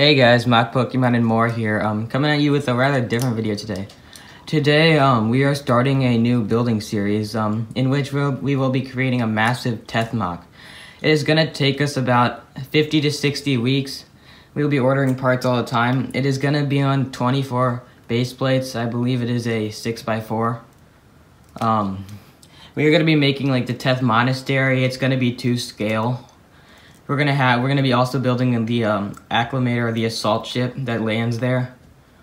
Hey guys, Mock Pokemon and more here. Coming at you with a rather different video today. Today, we are starting a new building series, in which we will be creating a massive Teth mock. It is gonna take us about 50 to 60 weeks. We will be ordering parts all the time. It is gonna be on 24 base plates. I believe it is a 6x4. We are gonna be making like the Teth Monastery. It's gonna be to scale. We're gonna be also building the acclimator, or the assault ship that lands there,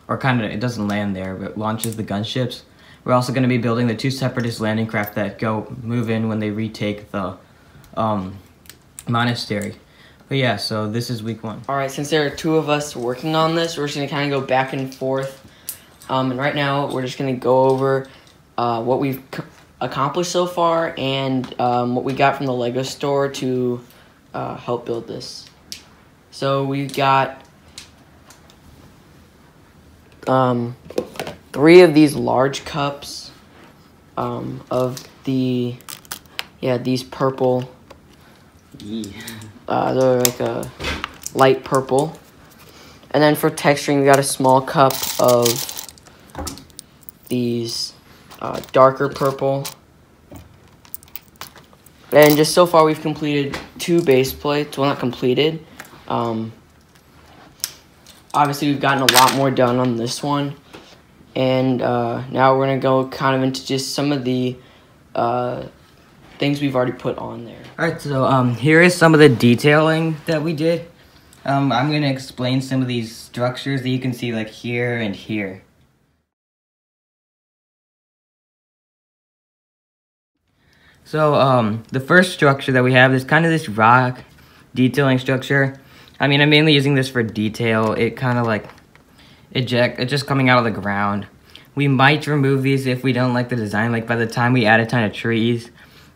or kind of, it doesn't land there, but launches the gunships. We're also gonna be building the two separatist landing craft that move in when they retake the monastery. But yeah, so this is week 1. All right, since there are two of us working on this, we're just gonna kind of go back and forth. And right now, we're just gonna go over what we've accomplished so far and what we got from the Lego store to help build this. So we got 3 of these large cups of these purple. They're like a light purple. And then for texturing, we got a small cup of these darker purple. And just so far, we've completed 2 base plates. Well, not completed. Obviously, we've gotten a lot more done on this one. And now we're going to go kind of into just some of the things we've already put on there. Alright, so here is some of the detailing that we did. I'm going to explain some of these structures that you can see like here and here. So, the first structure that we have is kind of this rock detailing structure. I mean, I'm mainly using this for detail. It kind of like, it's just coming out of the ground. We might remove these if we don't like the design, like by the time we add a ton of trees,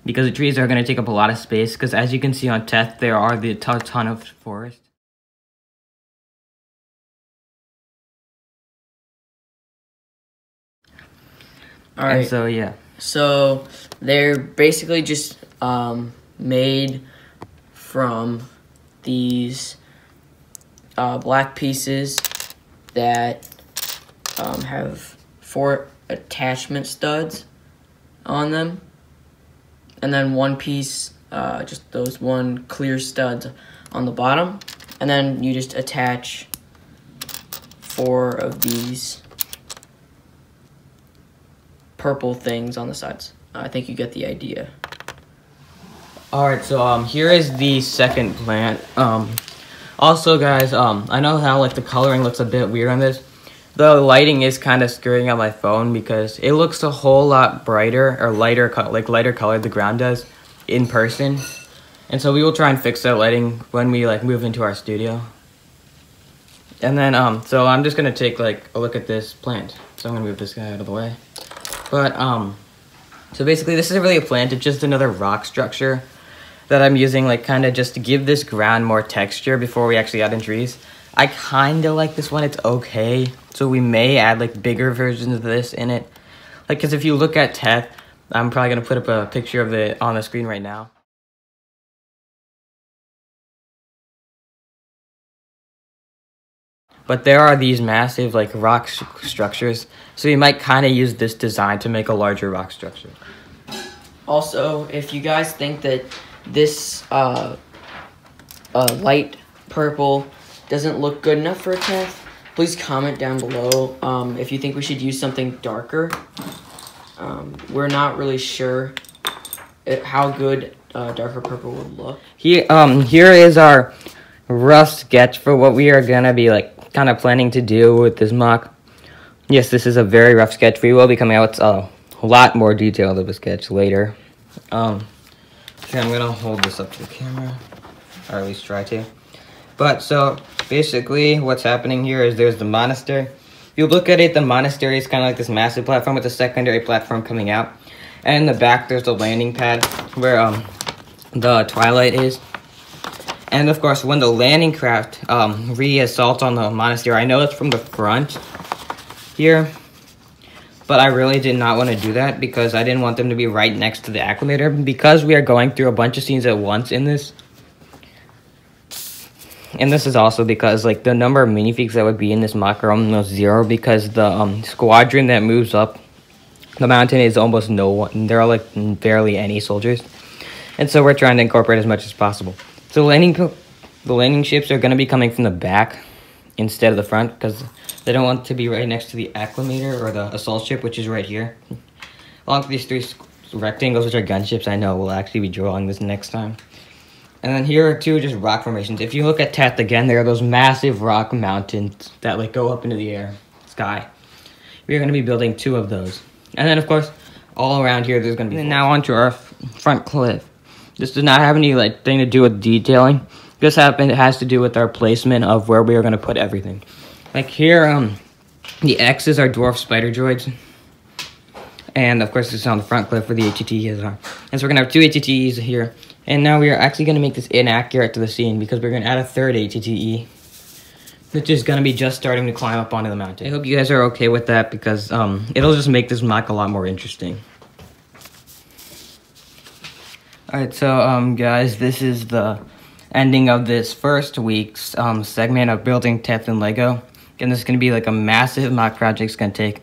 because the trees are going to take up a lot of space, because as you can see on Teth, there are a ton of forest. All right. And so, yeah. So they're basically just made from these black pieces that have 4 attachment studs on them, and then 1 piece, just those 1 clear studs on the bottom, and then you just attach 4 of these purple things on the sides. I think you get the idea. Alright, so here is the second plant. Also guys, I know how like the coloring looks a bit weird on this. The lighting is kind of screwing up my phone because it looks a whole lot brighter or lighter colored the ground does in person. And so we will try and fix that lighting when we like move into our studio. And then so I'm just gonna take like a look at this plant. So I'm gonna move this guy out of the way. But, so basically this isn't really a plant, it's just another rock structure that I'm using, like, kind of just to give this ground more texture before we actually add in trees. I kind of like this one, it's okay. So we may add, like, bigger versions of this in it. Like, because if you look at Teth, I'm probably going to put up a picture of it on the screen right now. But there are these massive, like, rock structures, so you might kind of use this design to make a larger rock structure. Also, if you guys think that this light purple doesn't look good enough for a Teth, please comment down below if you think we should use something darker. We're not really sure how good darker purple would look. Here is our rough sketch for what we are going to be, like, kind of planning to do with this mock. Yes, this is a very rough sketch. We will be coming out with a lot more detailed of a sketch later. Okay, I'm gonna hold this up to the camera, or at least try to. But so basically what's happening here is there's the monastery. If you look at it, the monastery is kind of like this massive platform with a secondary platform coming out, and in the back there's the landing pad where the twilight is. And of course, when the landing craft re-assaults on the monastery, I know it's from the front here, but I really did not want to do that because I didn't want them to be right next to the acclimator. Because we are going through a bunch of scenes at once in this, And this is also because like the number of minifigs that would be in this mock are almost 0 because the squadron that moves up the mountain is almost no one. There are like barely any soldiers. And so we're trying to incorporate as much as possible. So the landing ships are going to be coming from the back instead of the front because they don't want to be right next to the acclimator or the assault ship, which is right here. Along with these 3 rectangles, which are gunships, I know we'll actually be drawing this next time. And then here are 2 just rock formations. If you look at Teth again, there are those massive rock mountains that like go up into the air, sky. We're going to be building 2 of those. And then of course, all around here, there's going to be. And now onto our front cliff. This does not have any like thing to do with detailing. This has to do with our placement of where we are going to put everything. Like here, the X's are dwarf spider droids. And of course, this is on the front cliff where the HTTs are. And so we're going to have 2 HTTs here. And now we are actually going to make this inaccurate to the scene because we're going to add a 3rd HTTE, which is going to be just starting to climb up onto the mountain. I hope you guys are okay with that because it'll just make this mock a lot more interesting. Alright, so guys, this is the ending of this first week's segment of building Teth and Lego. Again, this is going to be like a massive mock project. It's going to take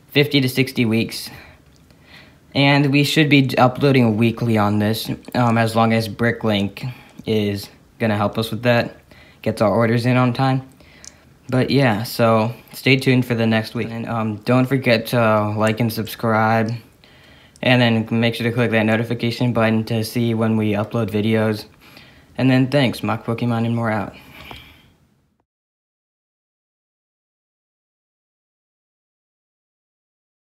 50 to 60 weeks. And we should be uploading weekly on this, as long as Bricklink is going to help us with that. Gets our orders in on time. But yeah, so stay tuned for the next week. And don't forget to like and subscribe. And then make sure to click that notification button to see when we upload videos. And then thanks, Mock Pokemon and more out.